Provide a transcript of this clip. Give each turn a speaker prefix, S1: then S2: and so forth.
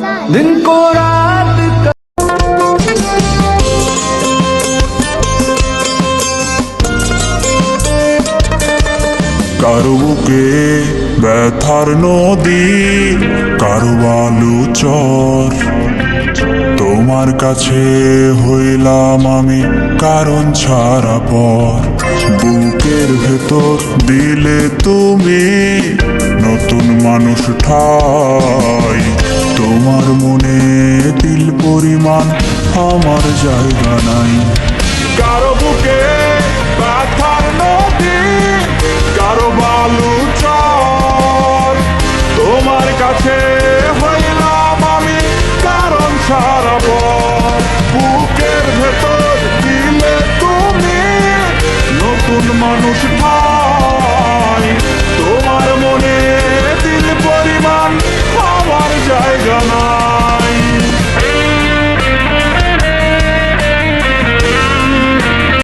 S1: दिन को रात का
S2: কারো বুকে ব্যথার নদী, কারো আলু চর। তোমার কাছে হইলাম আমি কারণ ছাড়া পর। বুকের ভেতর দিলে তুমি নতুন মানুষ ঠাই। তোমার মনে দিল পরিমাণ আমার জায়গা নাই। কারো বুকে ব্যথার নদী, কারো বালু চর। তোমার কাছে